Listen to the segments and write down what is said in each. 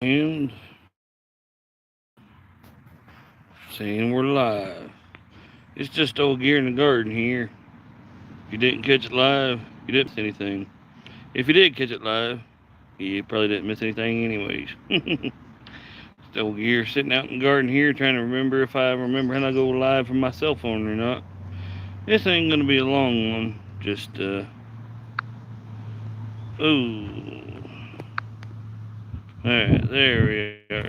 And saying we're live. It's just old Gear in the Garden here. If you didn't catch it live, you didn't miss anything. If you did catch it live, you probably didn't miss anything anyways. Just old Gear sitting out in the garden here trying to remember if I remember how to go live from my cell phone or not. This ain't gonna be a long one. Just ooh. Alright, there we are.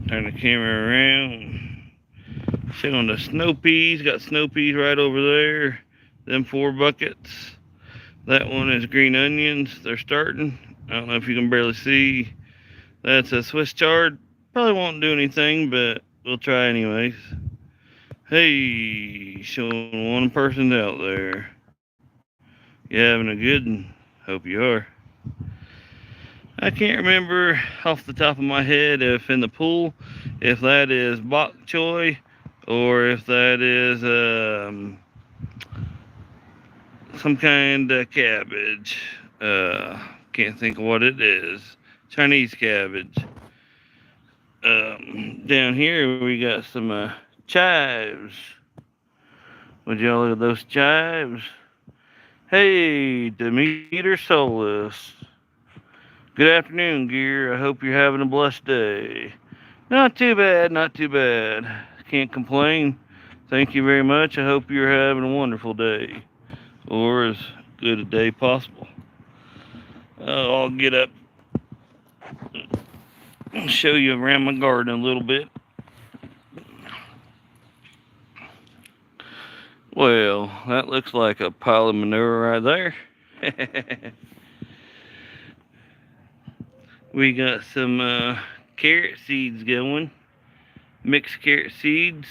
Turn the camera around. Sit on the snow peas. Got snow peas right over there. Them 4 buckets. That one is green onions. They're starting. I don't know if you can barely see. That's a Swiss chard. Probably won't do anything, but we'll try anyways. Hey, showing one person out there. You having a good one? Hope you are. I can't remember off the top of my head if in the pool, if that is bok choy or if that is some kind of cabbage. Can't think of what it is. Chinese cabbage. Down here we got some chives. Would y'all look at those chives? Hey, Demeter Solus. Good afternoon, Gear. I hope you're having a blessed day. Not too bad, not too bad. Can't complain. Thank you very much. I hope you're having a wonderful day. Or as good a day possible. I'll get up and show you around my garden a little bit. Well, that looks like a pile of manure right there. We got some carrot seeds going. Mixed carrot seeds.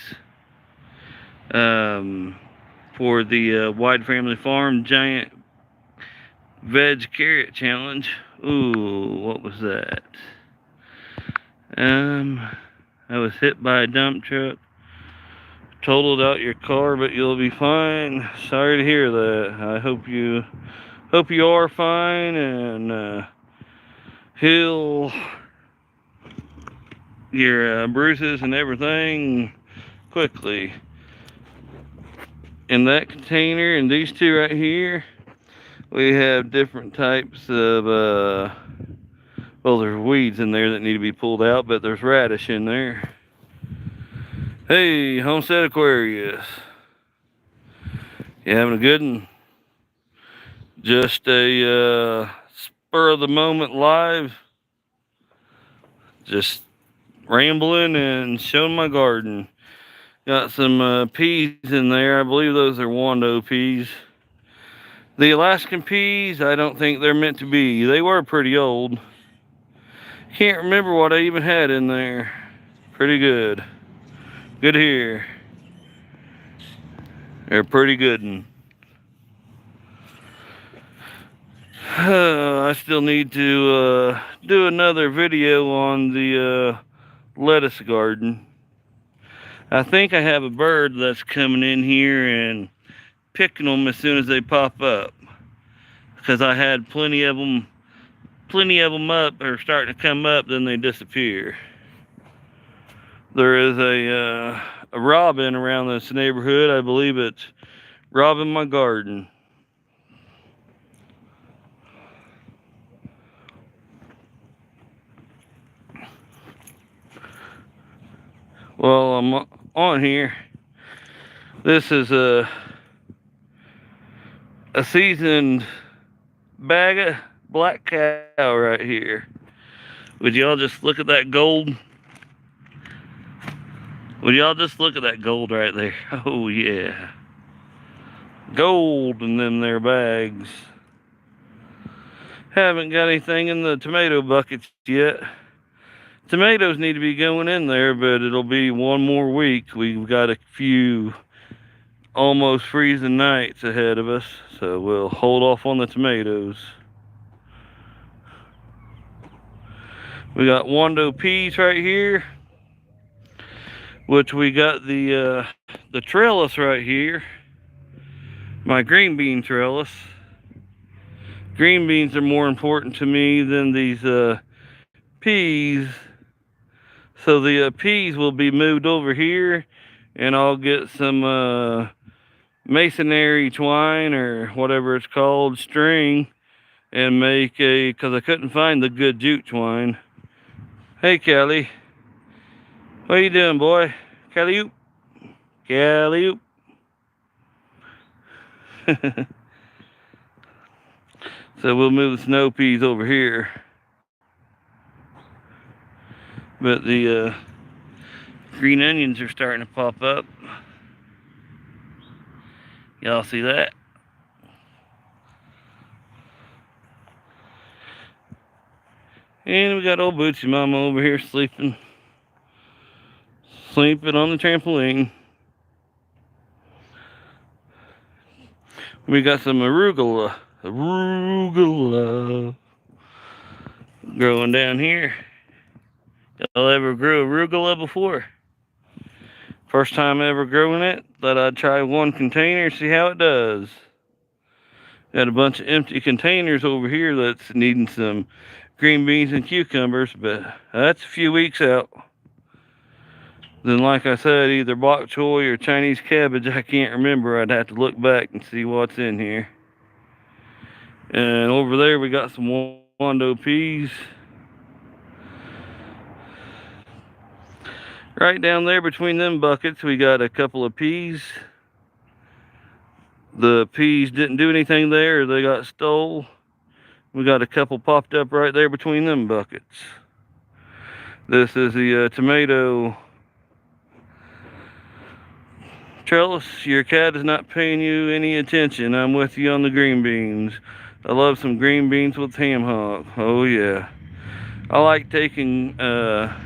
For the Wide Family Farm Giant Veg Carrot Challenge. Ooh, what was that? I was hit by a dump truck. Totaled out your car, but you'll be fine. Sorry to hear that. I hope you are fine and heal your bruises and everything quickly. In that container and these two right here, we have different types of well, there's weeds in there that need to be pulled out, but there's radish in there. Hey, Homestead Aquarius. You having a good one? Just a spur of the moment live. Just rambling and showing my garden. Got some peas in there. I believe those are Wando peas. The Alaskan peas, I don't think they're meant to be. They were pretty old. Can't remember what I even had in there. Pretty good. Good here. They're pretty good. I still need to do another video on the lettuce garden. I think I have a bird that's coming in here and picking them as soon as they pop up. Because I had plenty of them up or starting to come up, then they disappear. There is a robin around this neighborhood. I believe it's robbing my garden. Well, I'm on here. This is a seasoned bag of black cow right here. Would y'all just look at that gold? Would y'all just look at that gold right there? Oh yeah. Gold in them there bags. Haven't got anything in the tomato buckets yet. Tomatoes need to be going in there, but it'll be one more week. We've got a few almost freezing nights ahead of us, so we'll hold off on the tomatoes. We got Wando peas right here, which we got the trellis right here. My green bean trellis. Green beans are more important to me than these peas. So the peas will be moved over here, and I'll get some masonry twine or whatever it's called, string, and make because I couldn't find the good jute twine. Hey, Kelly. What you doing, boy? Kelly-oop. Kelly-oop. So we'll move the snow peas over here. But the green onions are starting to pop up. Y'all see that? And we got old Bootsy Mama over here sleeping on the trampoline. We got some arugula growing down here. Y'all ever grew arugula before? First time ever growing it. Thought I'd try one container, see how it does. Got a bunch of empty containers over here that's needing some green beans and cucumbers, but that's a few weeks out. Then, like I said, either bok choy or Chinese cabbage, I can't remember. I'd have to look back and see what's in here. And over there we got some Wando peas. Right down there between them buckets we got a couple of peas. The peas didn't do anything there, they got stole. We got a couple popped up right there between them buckets. This is the tomato trellis. Your cat is not paying you any attention. I'm with you on the green beans. I love some green beans with ham hock. Oh yeah. I like taking, put a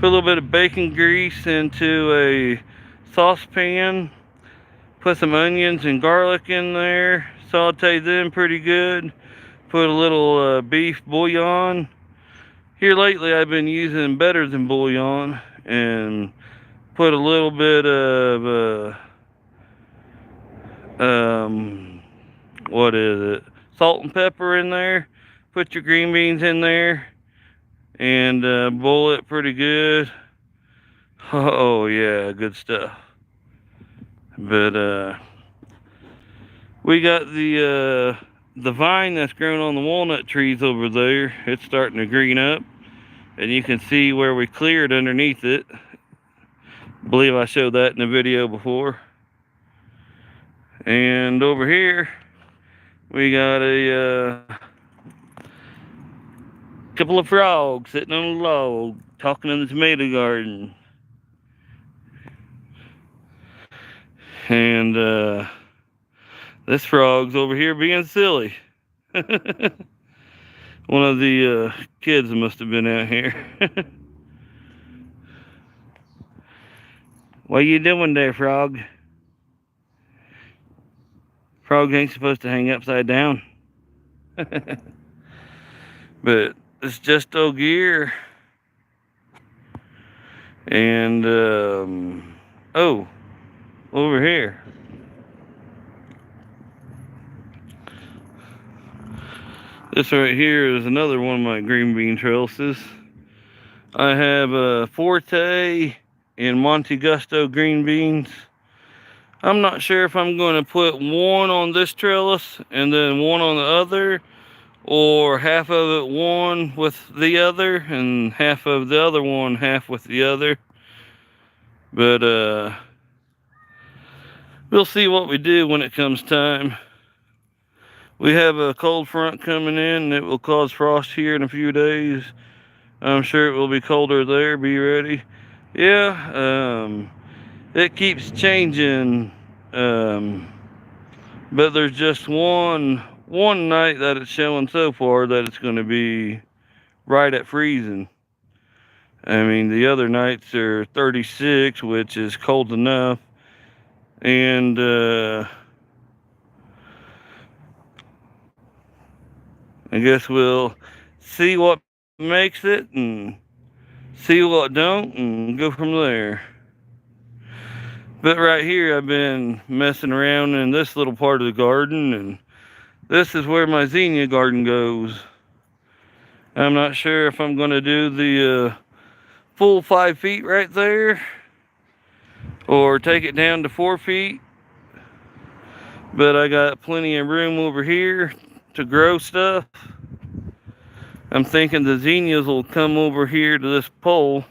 little bit of bacon grease into a saucepan. Put some onions and garlic in there. Saute them pretty good. Put a little beef bouillon. Here lately I've been using Better Than bouillon. And put a little bit of, what is it? Salt and pepper in there. Put your green beans in there. And boil it pretty good. Oh yeah, good stuff. But we got the vine that's grown on the walnut trees over there. It's starting to green up. And you can see where we cleared underneath it. I believe I showed that in the video before. And over here we got a couple of frogs sitting on a log talking in the tomato garden. And this frog's over here being silly. One of the kids must have been out here. What you doing there, frog? Frog ain't supposed to hang upside down. But it's just old gear. And oh, over here. This right here is another one of my green bean trellises. I have a Forte and Monte Gusto green beans. I'm not sure if I'm going to put one on this trellis and then one on the other, or half of it one with the other and half of the other one half with the other. But we'll see what we do when it comes time. We have a cold front coming in that will cause frost here in a few days. I'm sure it will be colder there. Be ready. Yeah, it keeps changing. But there's just one night that it's showing so far that it's going to be right at freezing. I mean, the other nights are 36, which is cold enough. And I guess we'll see what makes it and see what don't and go from there. But right here I've been messing around in this little part of the garden, and this is where my zinnia garden goes. I'm not sure if I'm going to do the full 5 feet right there or take it down to 4 feet. But I got plenty of room over here to grow stuff. I'm thinking the zinnias will come over here to this pole.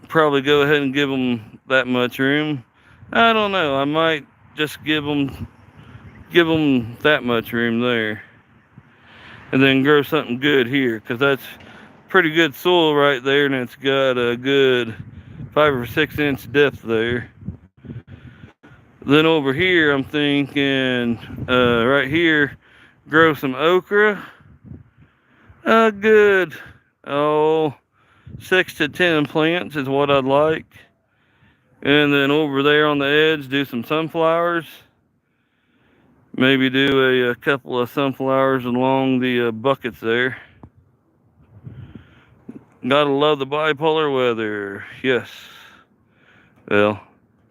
Probably go ahead and give them that much room. I don't know. I might just give them that much room there, and then grow something good here, because that's pretty good soil right there, and it's got a good 5 or 6 inch depth there. Then over here, I'm thinking right here, grow some okra. A good 6 to 10 plants is what I'd like. And then over there on the edge, do some sunflowers. Maybe do a couple of sunflowers along the buckets there. Gotta love the bipolar weather. Yes. Well,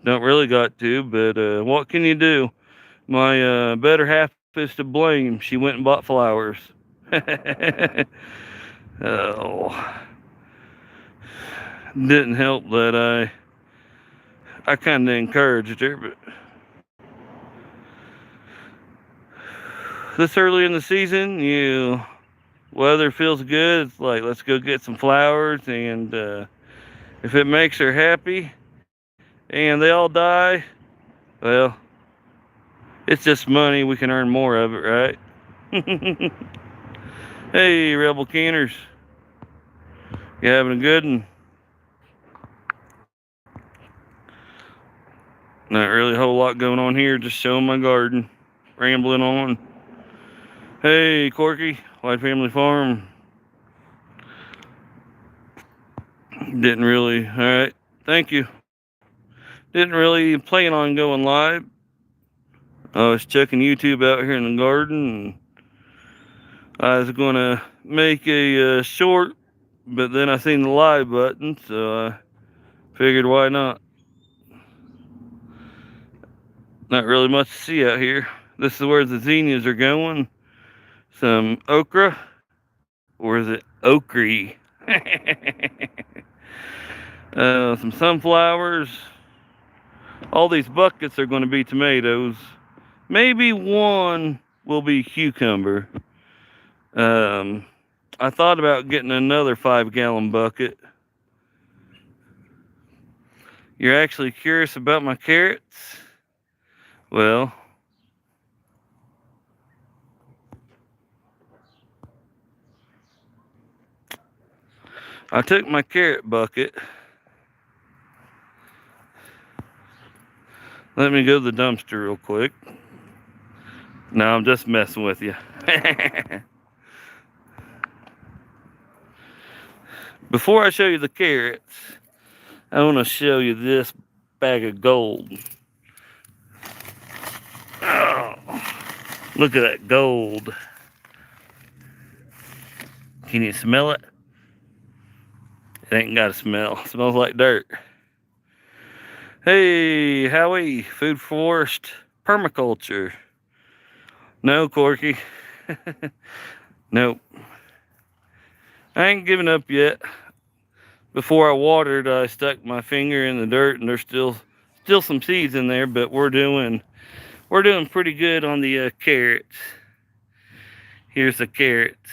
don't really got to, but what can you do? My better half is to blame. She went and bought flowers. Oh. Didn't help that I kind of encouraged her, but this early in the season, weather feels good. It's like, let's go get some flowers, and if it makes her happy and they all die, well, it's just money. We can earn more of it, right? Hey, Rebel Canners, you having a good one? Not really a whole lot going on here, just showing my garden, rambling on. Hey, Corky, White Family Farm. Didn't really, alright, thank you. Didn't really plan on going live. I was checking YouTube out here in the garden, and I was gonna make a short, but then I seen the live button, so I figured why not. Not really much to see out here. This is where the zinnias are going. Some okra, or is it okra? Some sunflowers. All these buckets are going to be tomatoes. Maybe one will be cucumber. I thought about getting another 5-gallon bucket. You're actually curious about my carrots? Well, I took my carrot bucket. Let me go to the dumpster real quick. No, I'm just messing with you. Before I show you the carrots, I want to show you this bag of gold. Oh, look at that gold. Can you smell it? It ain't got a smell. It smells like dirt. Hey, Howie, Food Forest Permaculture. No, Corky. Nope. I ain't giving up yet. Before I watered, I stuck my finger in the dirt, and there's still some seeds in there, but we're doing pretty good on the carrots. Here's the carrots.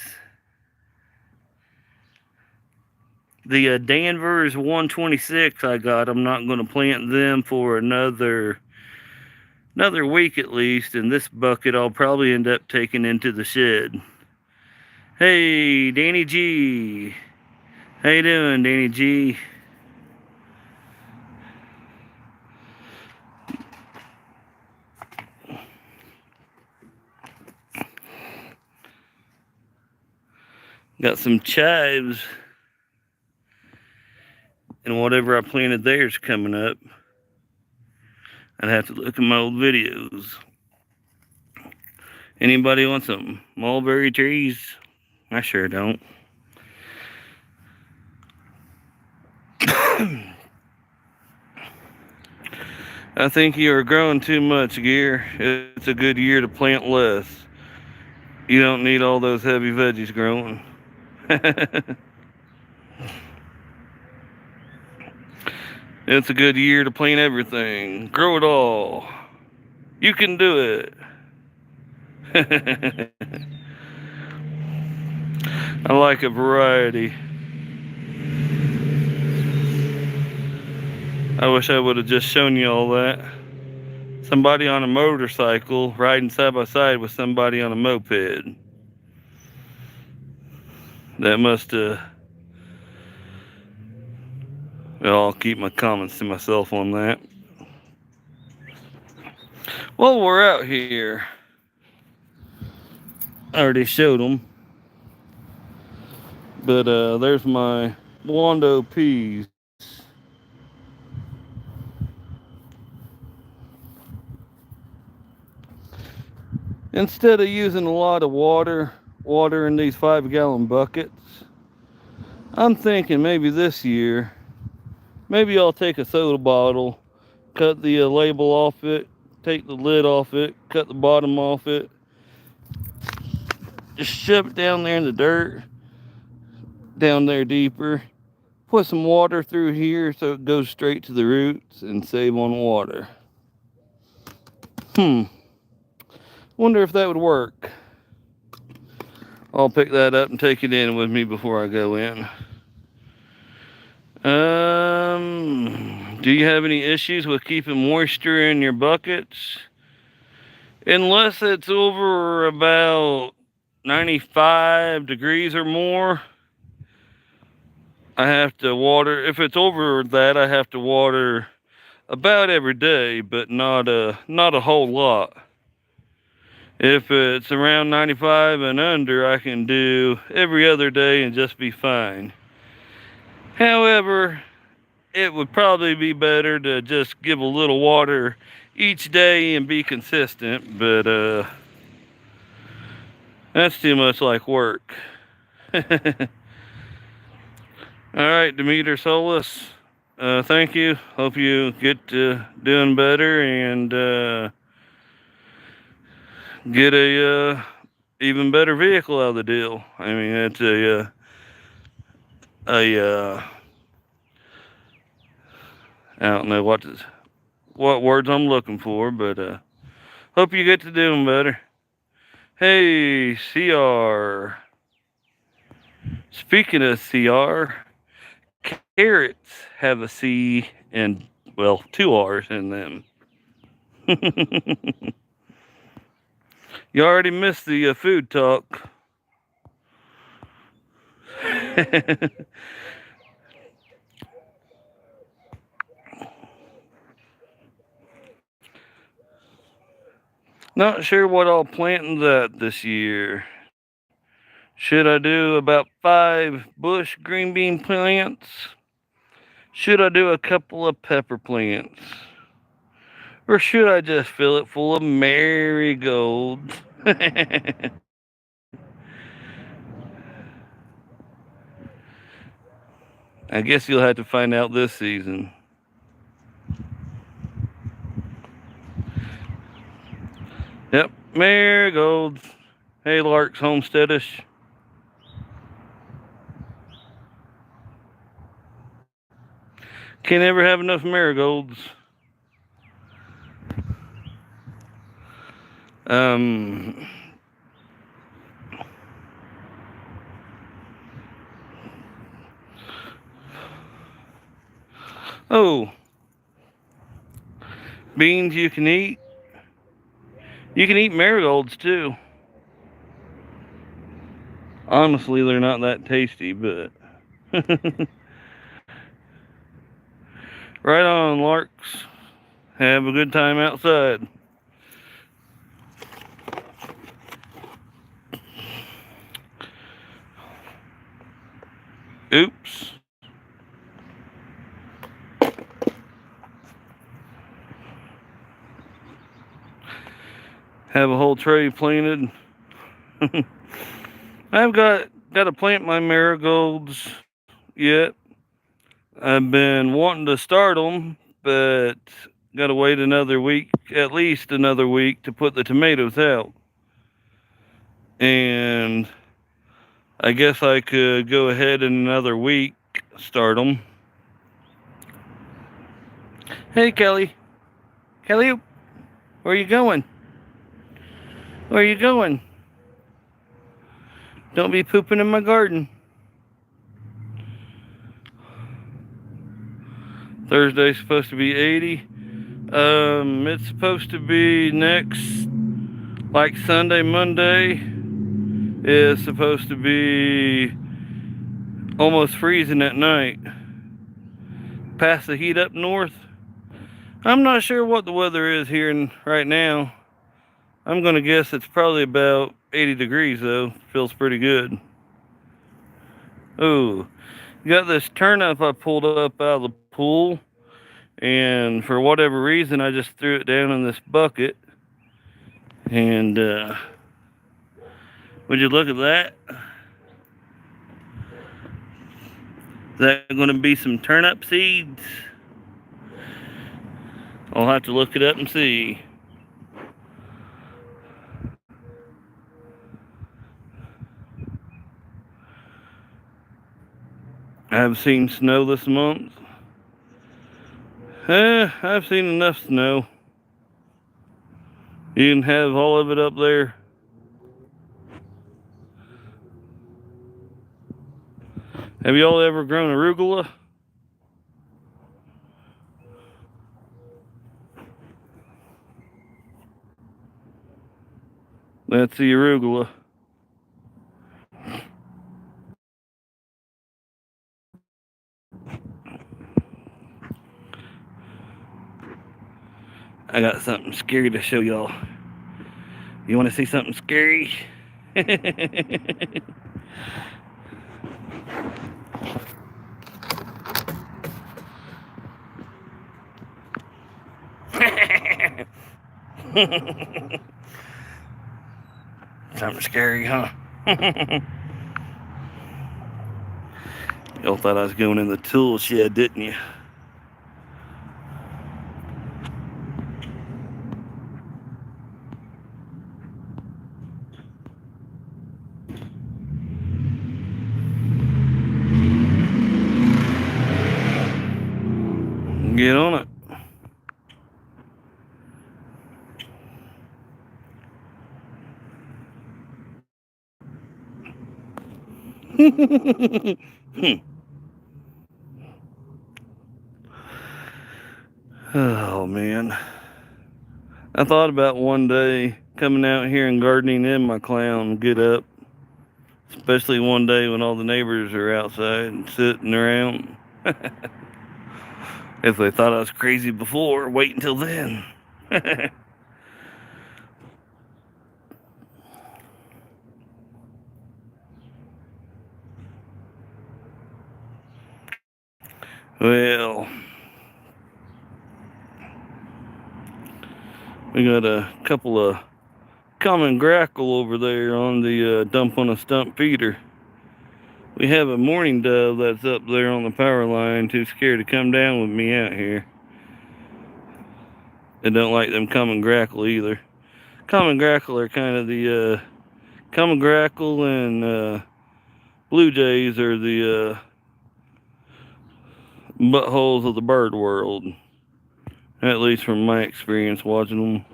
The Danvers 126 I got, I'm not going to plant them for another week at least, and this bucket I'll probably end up taking into the shed. Hey, Danny G. How you doing, Danny G? Got some chives, and whatever I planted there is coming up. I'd have to look at my old videos. Anybody want some mulberry trees? I sure don't. I think you are growing too much, Gear. It's a good year to plant less. You don't need all those heavy veggies growing. It's a good year to plant everything. Grow it all. You can do it. I like a variety. I wish I would have just shown you all that. Somebody on a motorcycle riding side by side with somebody on a moped. That must have... Well, I'll keep my comments to myself on that. Well, we're out here. I already showed them. But there's my Wando peas. Instead of using a lot of water in these 5-gallon buckets, I'm thinking maybe this year, maybe I'll take a soda bottle, cut the label off it, take the lid off it, cut the bottom off it, just shove it down there in the dirt, down there deeper, put some water through here so it goes straight to the roots and save on water. Wonder if that would work. I'll pick that up and take it in with me before I go in. Do you have any issues with keeping moisture in your buckets? Unless it's over about 95 degrees or more, I have to water. If it's over that, I have to water about every day, but not a whole lot. If it's around 95 and under, I can do every other day and just be fine. However, it would probably be better to just give a little water each day and be consistent, but that's too much like work. Alright, Demeter Solis, thank you. Hope you get doing better and get a even better vehicle out of the deal. I mean, it's I don't know what words I'm looking for, but hope you get to doing better. Hey, CR. Speaking of CR, carrots have a C and, well, 2 R's in them. You already missed the food talk. Not sure what I'll plant that this year. Should I do about 5 bush green bean plants? Should I do a couple of pepper plants? Or should I just fill it full of marigolds? I guess you'll have to find out this season. Yep, marigolds. Hey, Larks Homesteadish. Can't ever have enough marigolds. Oh, beans you can eat. You can eat marigolds too. Honestly, they're not that tasty, but right on, Larks. Have a good time outside. Oops. Have a whole tray planted. I've got to plant my marigolds yet. I've been wanting to start them, but got to wait another week, at least another week, to put the tomatoes out. and I guess I could go ahead in another week, start them. Hey, Kelly. Kelly, where are you going? Where are you going? Don't be pooping in my garden. Thursday's supposed to be 80. It's supposed to be next, like Sunday, Monday is supposed to be almost freezing at night. Past the heat up north. I'm not sure what the weather is here right now. I'm gonna guess it's probably about 80 degrees though. Feels pretty good. Oh, got this turnip I pulled up out of the pool, and for whatever reason I just threw it down in this bucket. And would you look at that? Is that gonna be some turnip seeds? I'll have to look it up and see. I've seen snow this month. I've seen enough snow. You can have all of it up there. Have y'all ever grown arugula? That's the arugula. I got something scary to show y'all. You want to see something scary? Something scary, huh? Y'all thought I was going in the tool shed, didn't you? Get on it. Oh man, I thought about one day coming out here and gardening in my clown get up, especially one day when all the neighbors are outside and sitting around. If they thought I was crazy before, wait until then. Well, we got a couple of common grackle over there on the dump on a stump feeder. We have a mourning dove that's up there on the power line, too scared to come down with me out here. They don't like them common grackle either. Common grackle are kind of the common grackle and blue jays are the buttholes of the bird world, at least from my experience watching them.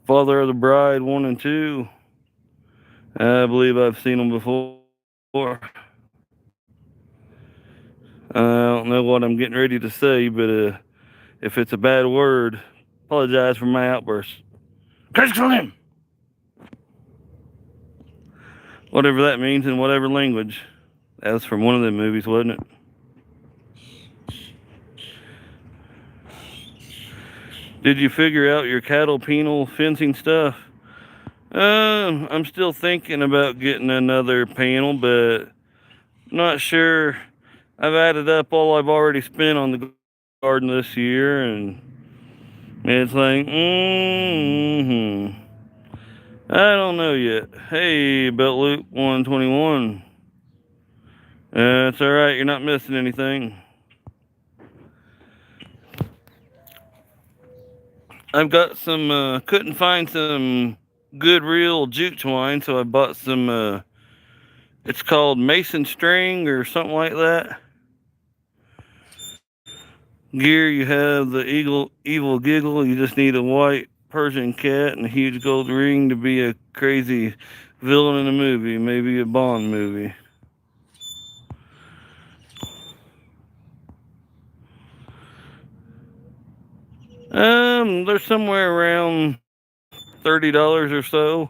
Father of the Bride 1 and 2, I believe I've seen them before. I don't know what I'm getting ready to say, but if it's a bad word, apologize for my outburst. Critical him! Whatever that means in whatever language. That was from one of the movies, wasn't it? Did you figure out your cattle penal fencing stuff? I'm still thinking about getting another panel, but not sure. I've added up all I've already spent on the garden this year, and it's like, I don't know yet. Hey, Belt Loop 121. It's alright, you're not missing anything. I've got some, couldn't find some good real jute twine, so I bought some, it's called Mason string or something like that. Gear, you have the evil giggle. You just need a white Persian cat and a huge gold ring to be a crazy villain in a movie, maybe a Bond movie. They're somewhere around $30 or so.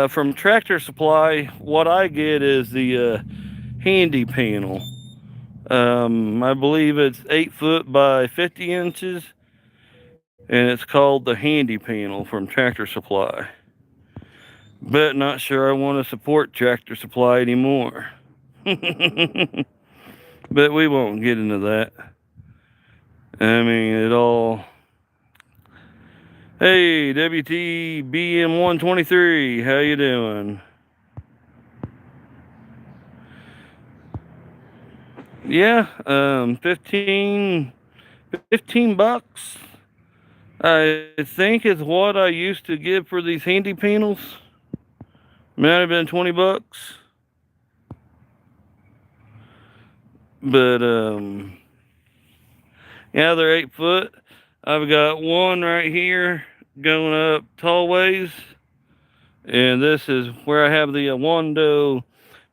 From Tractor Supply, what I get is the handy panel. I believe it's 8 foot by 50 inches, and it's called the handy panel from Tractor Supply. But not sure I want to support Tractor Supply anymore. But we won't get into that. I mean, it all. Hey, WTBM123, how you doing? Yeah, 15 bucks. I think is what I used to give for these handy panels. Might have been 20 bucks. But yeah, they're 8 foot. I've got one right here going up tall ways, and this is where I have the Wando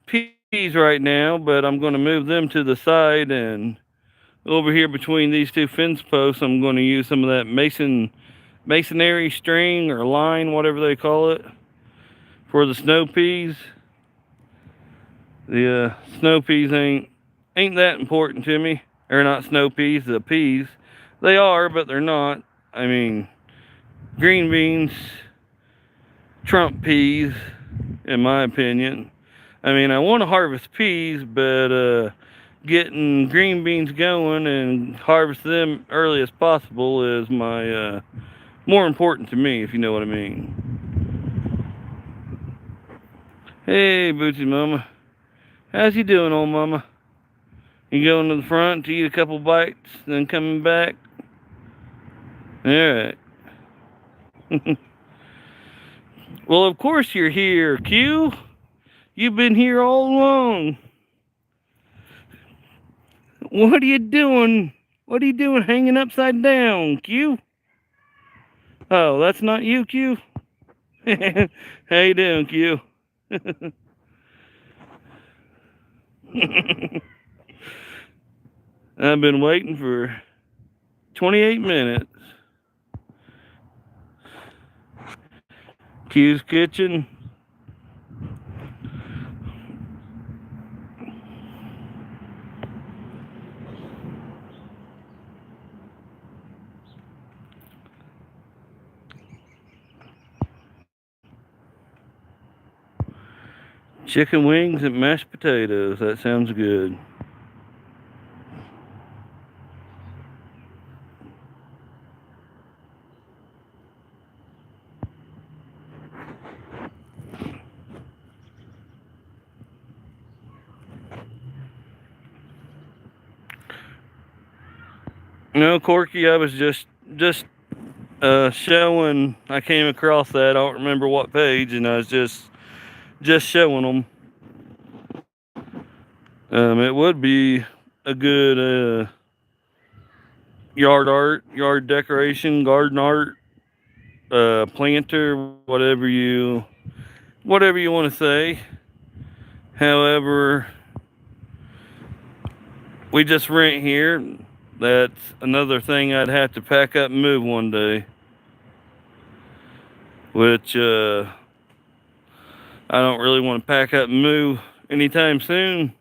peas right now, but I'm going to move them to the side, and over here between these two fence posts I'm going to use some of that masonry string or line, whatever they call it, for the snow peas. The snow peas ain't that important to me. Or not snow peas, the peas. They are, but they're not. I mean, green beans trump peas, in my opinion. I mean, I want to harvest peas, but getting green beans going and harvest them early as possible is my more important to me, if you know what I mean. Hey, Bootsy Mama. How's you doing, old mama? You going to the front to eat a couple bites, then coming back? Alright. Well, of course you're here, Q. You've been here all along. What are you doing? What are you doing hanging upside down, Q? Oh, that's not you, Q? How you doing, Q? I've been waiting for 28 minutes. Q's Kitchen. Chicken wings and mashed potatoes. That sounds good. No, Corky, I was just showing. I came across that. I don't remember what page, and I was just showing them. It would be a good yard art, yard decoration, garden art, planter, whatever you want to say. However, we just rent here. That's another thing I'd have to pack up and move one day, which I don't really want to pack up and move anytime soon.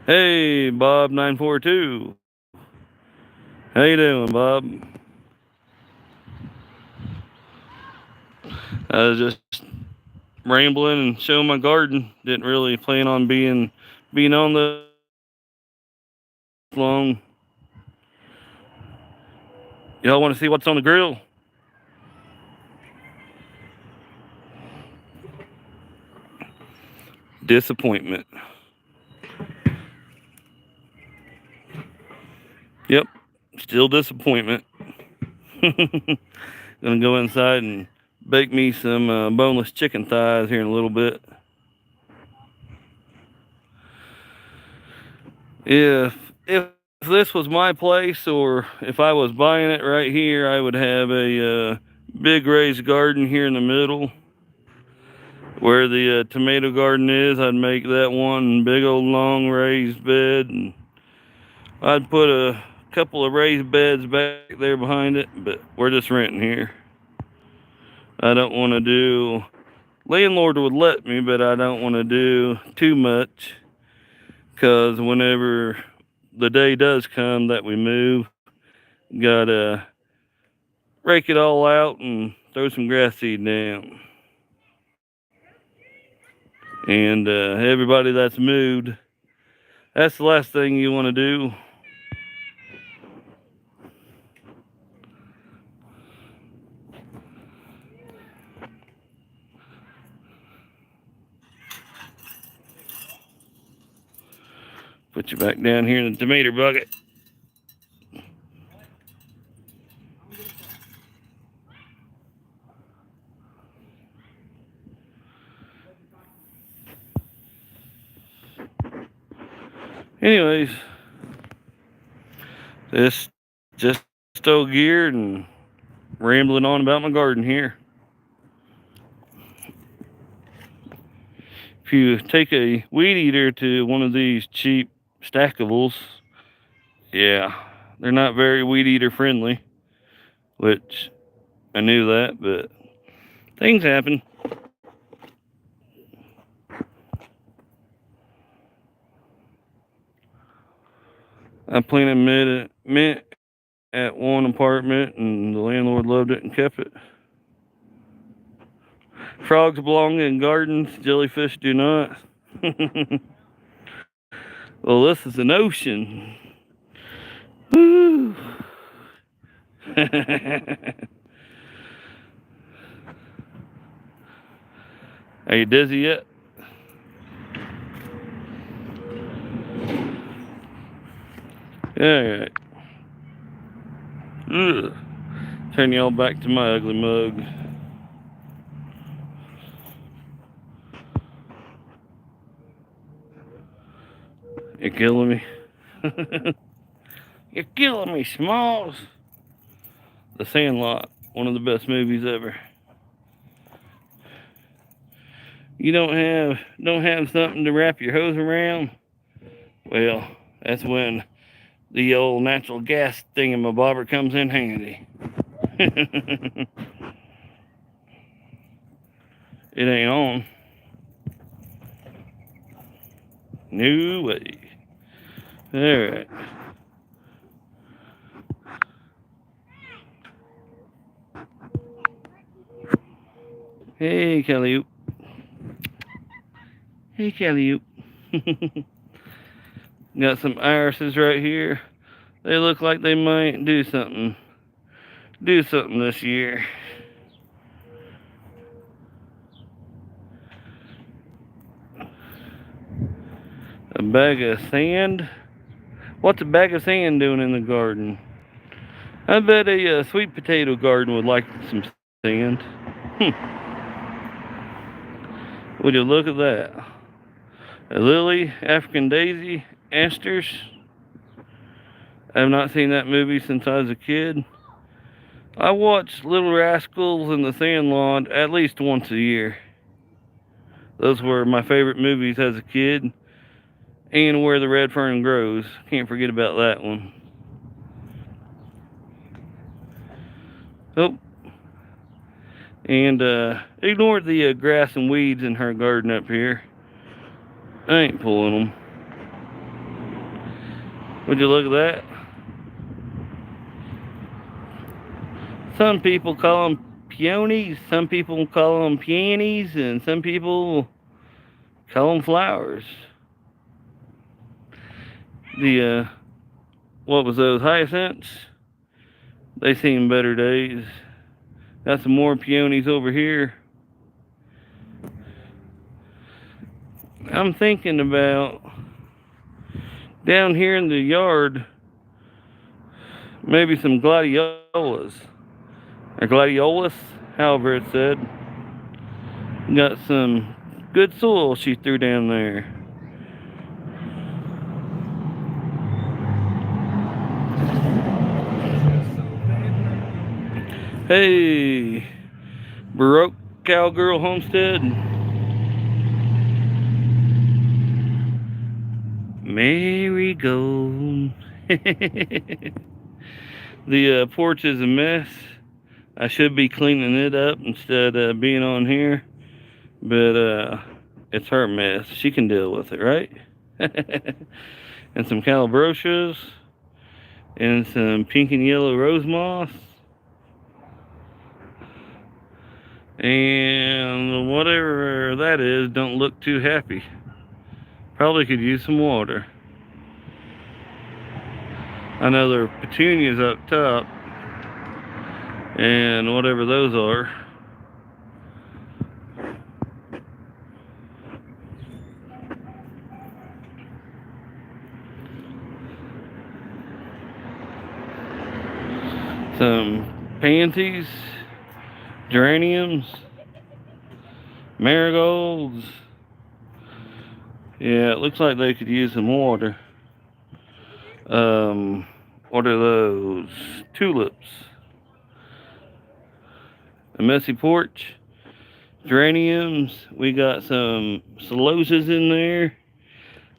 Hey, Bob 942. How you doing, Bob? I was just rambling and showing my garden. Didn't really plan on being on the long. Y'all want to see what's on the grill? Disappointment. Yep, still disappointment. Gonna go inside and bake me some boneless chicken thighs here in a little bit. If this was my place, or if I was buying it right here, I would have a big raised garden here in the middle where the tomato garden is. I'd make that one big old long raised bed, and I'd put a couple of raised beds back there behind it, but we're just renting here. I don't want to do, landlord would let me, but I don't want to do too much, because whenever the day does come that we move, gotta rake it all out and throw some grass seed down. And everybody that's moved, that's the last thing you want to do. Put you back down here in the tomato bucket. Anyways, this just old geared and rambling on about my garden here. If you take a weed eater to one of these cheap stackables, yeah, they're not very weed eater friendly, which I knew that, but things happen. I planted mint at one apartment, and the landlord loved it and kept it. Frogs belong in gardens, jellyfish do not. Well, this is an ocean. Woo. Are you dizzy yet? Alright. Turn y'all back to my ugly mug. You're killing me. You're killing me, Smalls. The Sandlot, one of the best movies ever. You don't have something to wrap your hose around? Well, that's when the old natural gas thingamabobber comes in handy. It ain't on. No way. Alright. Hey, Kelly. Hey, Kelly. Got some irises right here. They look like they might do something this year. A bag of sand? What's a bag of sand doing in the garden? I bet a sweet potato garden would like some sand. Would you look at that? A lily, African daisy, asters. I have not seen that movie since I was a kid. I watched Little Rascals and The Sandlot at least once a year. Those were my favorite movies as a kid. And Where the Red Fern Grows. Can't forget about that one. Oh. And ignore the grass and weeds in her garden up here. I ain't pulling them. Would you look at that? Some people call them peonies, some people call them peonies, and some people call them flowers. The, what was those, hyacinths? They seen better days. Got some more peonies over here. I'm thinking about down here in the yard, Maybe some gladiolas. Or gladiolus, however it's said. Got some good soil she threw down there. Hey, Baroque Cowgirl Homestead. Marigold. The porch is a mess. I should be cleaning it up instead of being on here, but it's her mess. She can deal with it, right? And some calabrosias and some pink and yellow rose moss and whatever that is don't look too happy. Probably could use some water. I know there are petunias up top and whatever those are. Some pansies, geraniums, marigolds. Yeah, it looks like they could use some water. What are those? Tulips. A messy porch. Geraniums. We got some celosas in there.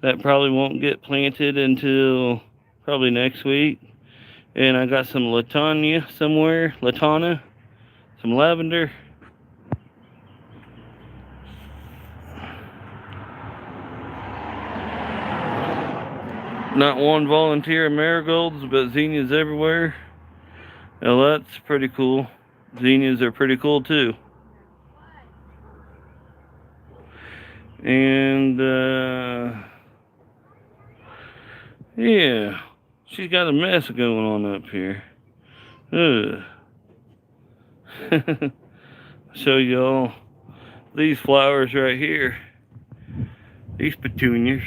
That probably won't get planted until probably next week. And I got some latania somewhere. Latana. Some lavender. Not one volunteer in marigolds, but zinnias everywhere. Now that's pretty cool. Zinnias are pretty cool too. And yeah, she's got a mess going on up here. Show y'all these flowers right here. These petunias.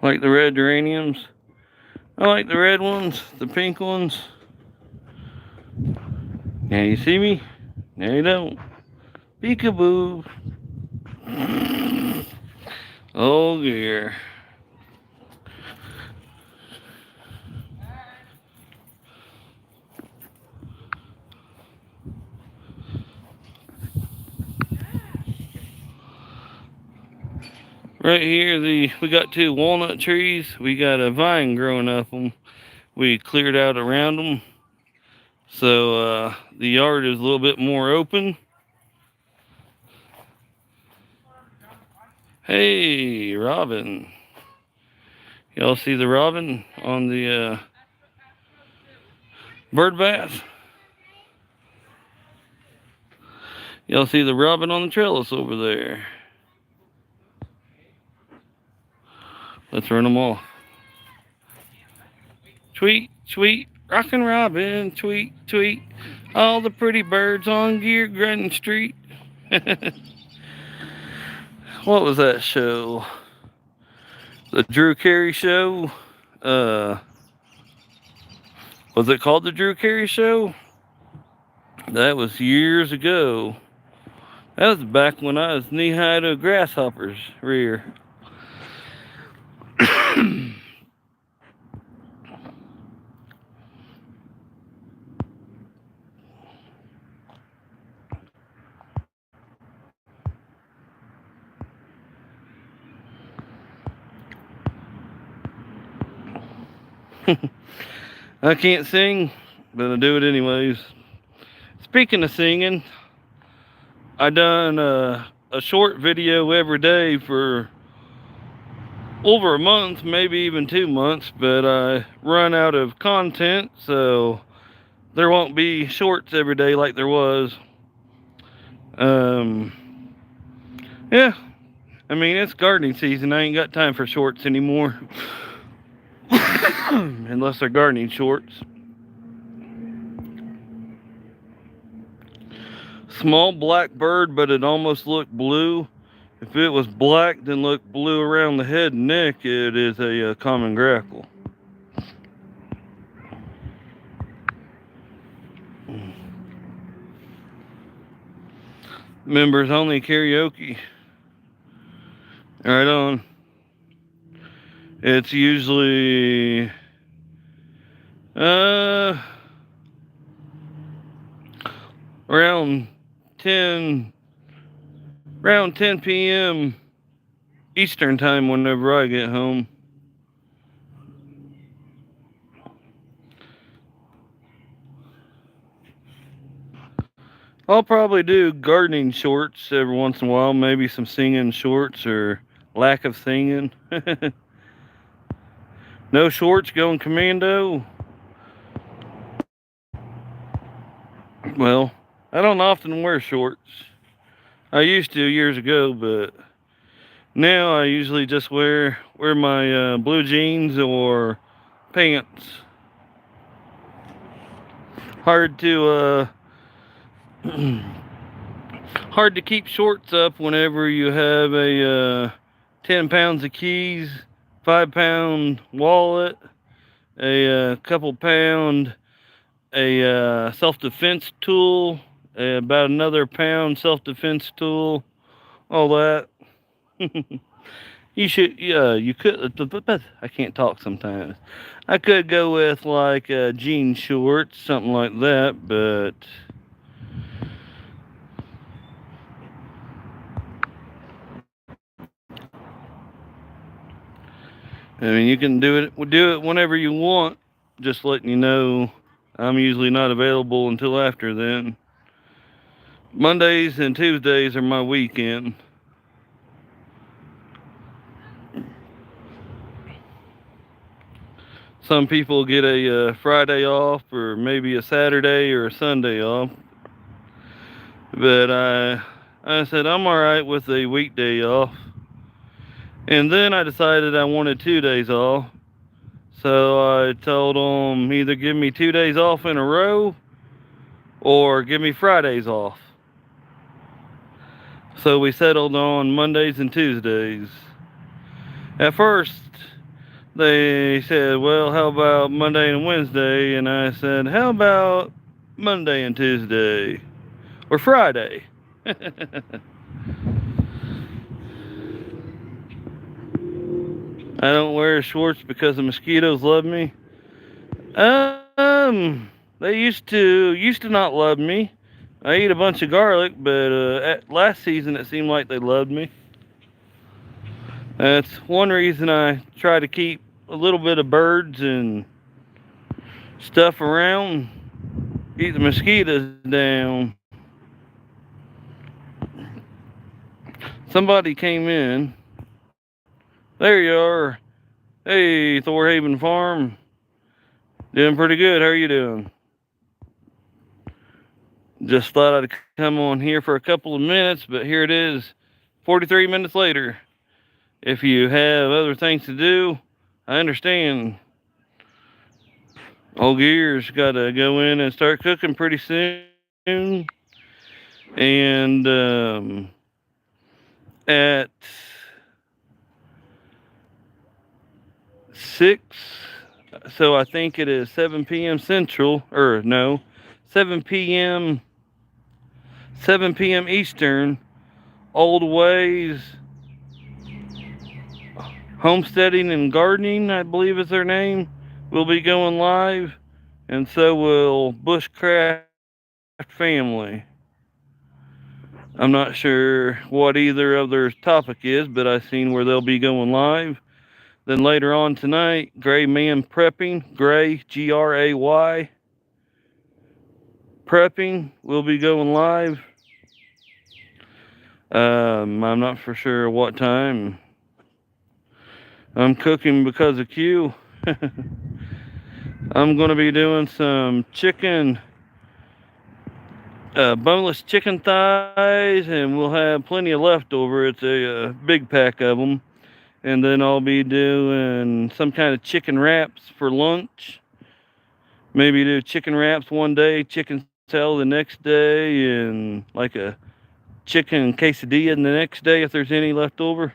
Like the red geraniums. I like the red ones, the pink ones. Now you see me? Now you don't. Peekaboo. Oh dear. Right here, we got 2 walnut trees. We got a vine growing up them. We cleared out around them, so the yard is a little bit more open. Hey, robin! Y'all see the robin on the bird bath? Y'all see the robin on the trellis over there? Let's run them off. Tweet, tweet, rockin' robin, tweet, tweet. All the pretty birds on Gear Grunton Street. What was that show? The Drew Carey Show? Was it called the Drew Carey Show? That was years ago. That was back when I was knee-high to a grasshopper's rear. I can't sing, but I do it anyways. Speaking of singing, I done a short video every day for over a month, maybe even 2 months, but I run out of content, so there won't be shorts every day like there was. Yeah, I mean, it's gardening season. I ain't got time for shorts anymore. Unless they're gardening shorts. Small black bird, but it almost looked blue. If it was black, then looked blue around the head and neck, it is a common grackle. Members only karaoke. Right on. It's usually around 10 p.m. Eastern time whenever I get home. I'll probably do gardening shorts every once in a while, maybe some singing shorts or lack of singing. No shorts going commando. Well, I don't often wear shorts. I used to years ago, but now I usually just wear my blue jeans or pants. Hard to hard to keep shorts up whenever you have a 10 pounds of keys, 5-pound wallet, a couple pound self-defense tool, about another pound self-defense tool, all that. You should, you could, I can't talk sometimes. I could go with like jean shorts, something like that, but I mean, you can do it whenever you want. Just letting you know, I'm usually not available until after then. Mondays and Tuesdays are my weekend. Some people get a Friday off, or maybe a Saturday or a Sunday off. But I said I'm all right with a weekday off. And then I decided I wanted 2 days off. So I told them either give me 2 days off in a row or give me Fridays off. So we settled on Mondays and Tuesdays. At first, they said, well, how about Monday and Wednesday? And I said, how about Monday and Tuesday? Or Friday? I don't wear shorts because the mosquitoes love me. They used to not love me. I eat a bunch of garlic, but last season it seemed like they loved me. That's one reason I try to keep a little bit of birds and stuff around, keep the mosquitoes down. Somebody came in. There you are. Hey, Thorhaven Farm. Doing pretty good. How are you doing? Just thought I'd come on here for a couple of minutes, but here it is, 43 minutes later. If you have other things to do, I understand. Old Gear's got to go in and start cooking pretty soon. And at 6, so I think it is 7 p.m. Central, or no, 7 p.m. Eastern, Old Ways Homesteading and Gardening, I believe is their name, will be going live, and so will Bushcraft Family. I'm not sure what either of their topic is, but I've seen where they'll be going live. Then later on tonight, Gray Man Prepping, Gray, Gray, Prepping will be going live. I'm not for sure what time. I'm cooking because of Q. I'm going to be doing some chicken, boneless chicken thighs, and we'll have plenty of leftover. It's a big pack of them. And then I'll be doing some kind of chicken wraps for lunch. Maybe do chicken wraps one day, chicken pastel the next day, and like a chicken quesadilla the next day if there's any left over.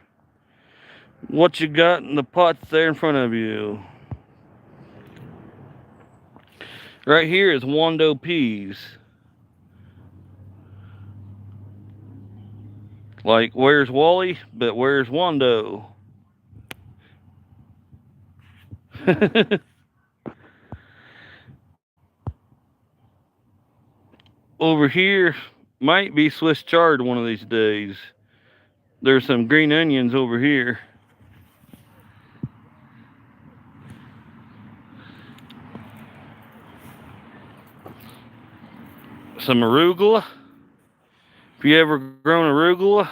What you got in the pots there in front of you? Right here is Wando peas. Like, where's Wally, but where's Wando? Over here might be Swiss chard one of these days. There's some green onions over here. Some arugula. If you ever grown arugula,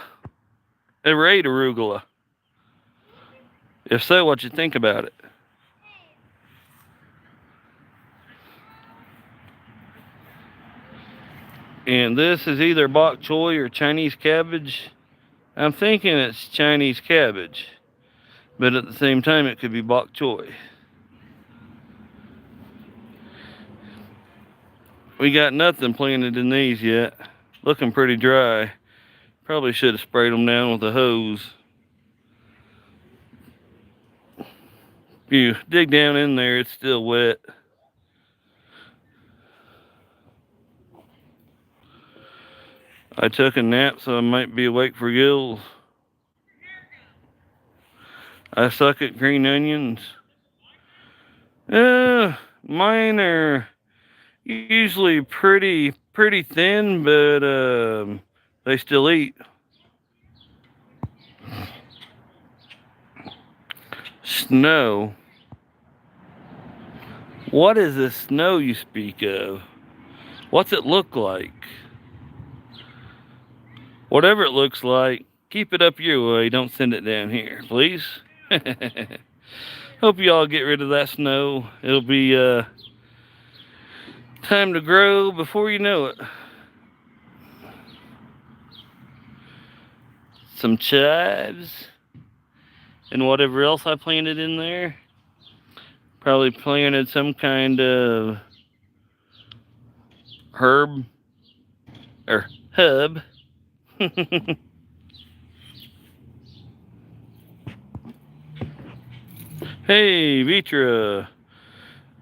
ever ate arugula? If so, what you think about it? And this is either bok choy or Chinese cabbage. I'm thinking it's Chinese cabbage, but at the same time it could be bok choy. We got nothing planted in these yet. Looking pretty dry. Probably should have sprayed them down with a hose. If you dig down in there, it's still wet. I took a nap, so I might be awake for gills. I suck at green onions. Mine are usually pretty thin, but they still eat. Snow. What is this snow you speak of? What's it look like? Whatever it looks like, keep it up your way. Don't send it down here, please. Hope you all get rid of that snow. It'll be time to grow before you know it. Some chives and whatever else I planted in there. Probably planted some kind of herb or hub. Hey, Vitra,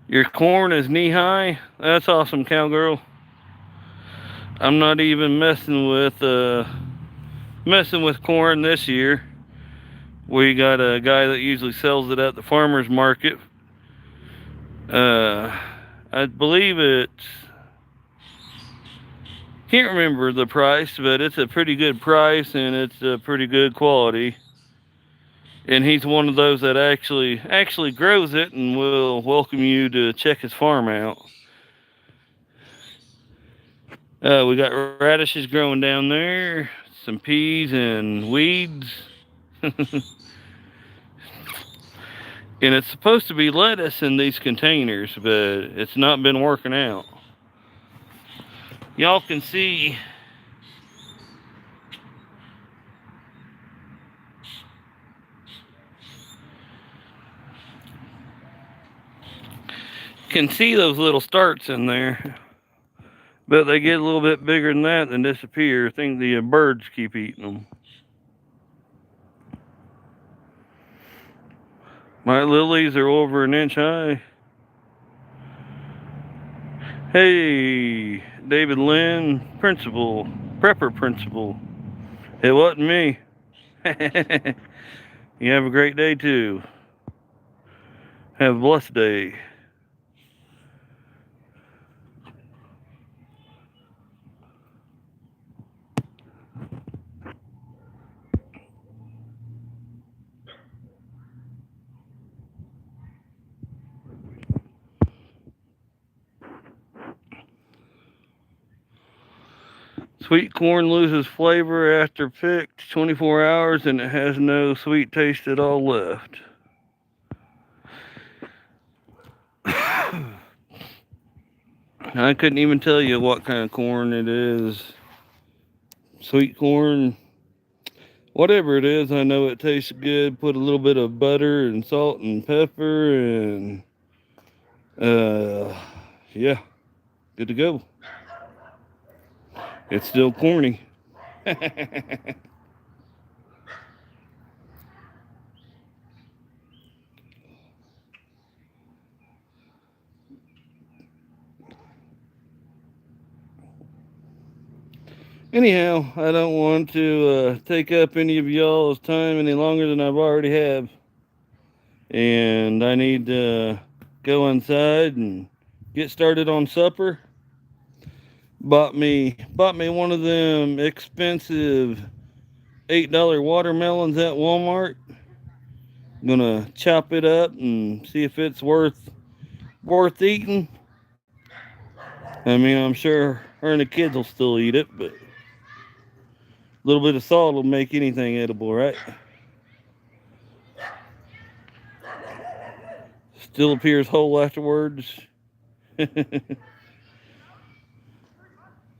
your corn is knee high? That's awesome, cowgirl. I'm not even messing with corn this year. We got a guy that usually sells it at the farmer's market. I believe it's, can't remember the price, but it's a pretty good price and it's a pretty good quality. And he's one of those that actually grows it and will welcome you to check his farm out. We got radishes growing down there, some peas and weeds. And it's supposed to be lettuce in these containers, but it's not been working out. Y'all can see those little starts in there, but they get a little bit bigger than that and disappear. I think the birds keep eating them. My lilies are over an inch high. Hey, David Lynn, principal, prepper principal. It wasn't me. You have a great day too. Have a blessed day. Sweet corn loses flavor after picked 24 hours and it has no sweet taste at all left. I couldn't even tell you what kind of corn it is. Sweet corn, whatever it is, I know it tastes good. Put a little bit of butter and salt and pepper and yeah, good to go. It's still corny. Anyhow, I don't want to take up any of y'all's time any longer than I've already have. And I need to go inside and get started on supper. Bought me one of them expensive $8 watermelons at Walmart. Gonna chop it up and see if it's worth eating. I mean, I'm sure her and the kids will still eat it, but a little bit of salt will make anything edible, right? Still appears whole afterwards.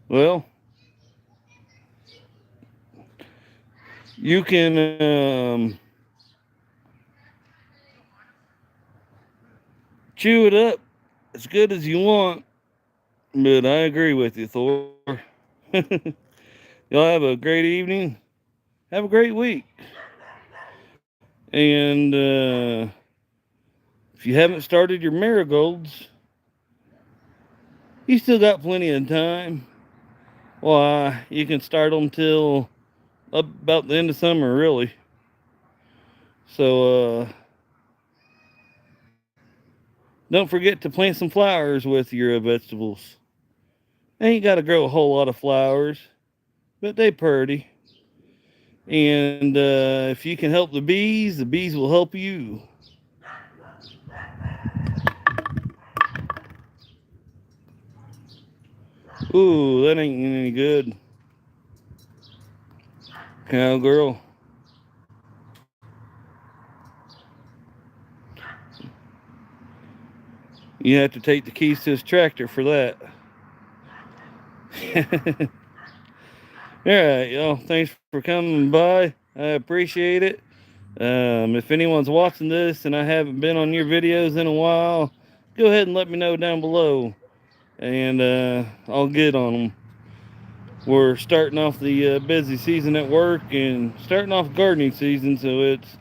Well, you can chew it up as good as you want, but I agree with you, Thor. Y'all have a great evening. Have a great week. And if you haven't started your marigolds, you still got plenty of time. Why, you can start them till about the end of summer, really. So don't forget to plant some flowers with your vegetables. Ain't got to grow a whole lot of flowers, but they pretty. And if you can help the bees will help you. Ooh, that ain't any good. Cowgirl. You have to take the keys to his tractor for that. Alright, y'all. Thanks for coming by. I appreciate it. If anyone's watching this and I haven't been on your videos in a while, go ahead and let me know down below. And I'll get on them. We're starting off the busy season at work and starting off gardening season, so it's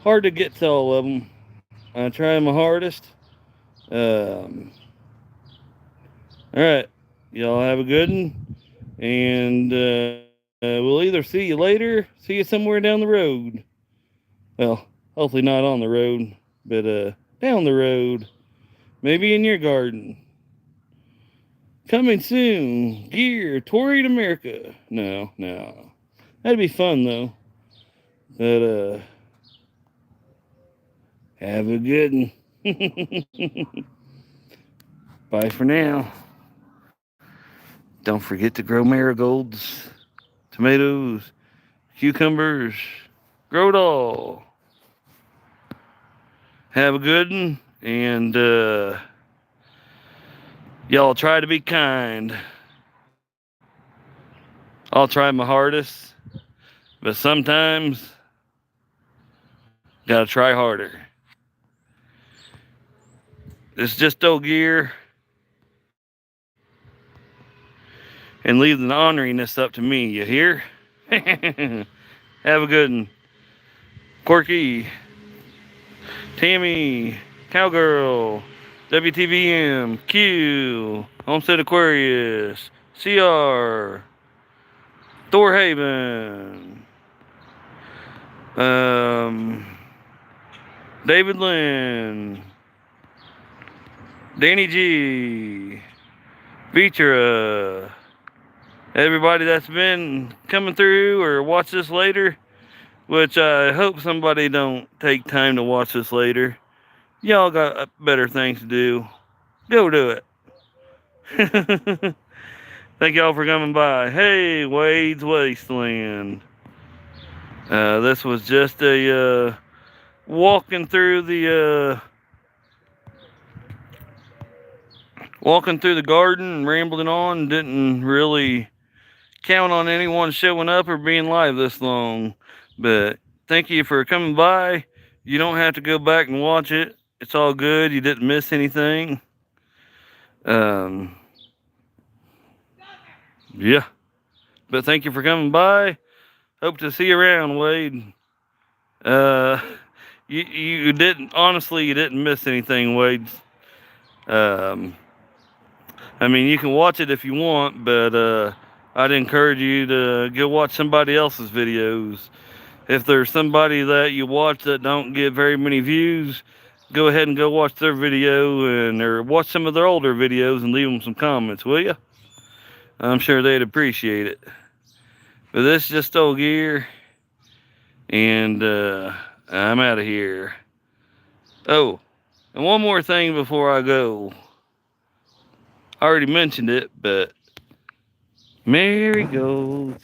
hard to get to all of them. I try my hardest. Alright, y'all have a good one, and we'll either see you later, see you somewhere down the road. Well, hopefully not on the road, but down the road, maybe in your garden. Coming soon, Gear, Torrid America. No, that'd be fun though. But have a good one. Bye for now. Don't forget to grow marigolds, tomatoes, cucumbers. Grow it all. Have a good one, and y'all try to be kind. I'll try my hardest, but sometimes gotta try harder. It's just old Gear, and leave the honoriness up to me, you hear? Have a good one. Quirky, Tammy, Cowgirl, WTVM, Q, Homestead Aquarius, CR, Thorhaven, David Lynn, Danny G, Vitra, everybody that's been coming through or watch this later, which I hope somebody don't take time to watch this later. Y'all got better things to do. Go do it. Thank y'all for coming by. Hey, Wade's Wasteland. This was just a walking through the garden and rambling on. Didn't really count on anyone showing up or being live this long, but thank you for coming by. You don't have to go back and watch it. It's all good. You didn't miss anything. Yeah. But thank you for coming by. Hope to see you around, Wade. Uh, you didn't, honestly, you didn't miss anything, Wade. Um, I mean, you can watch it if you want, but I'd encourage you to go watch somebody else's videos. If there's somebody that you watch that don't get very many views, go ahead and go watch their video or watch some of their older videos and leave them some comments, will you? I'm sure they'd appreciate it. But this is just old gear, and I'm out of here. Oh, and one more thing before I go. I already mentioned it, but marigolds.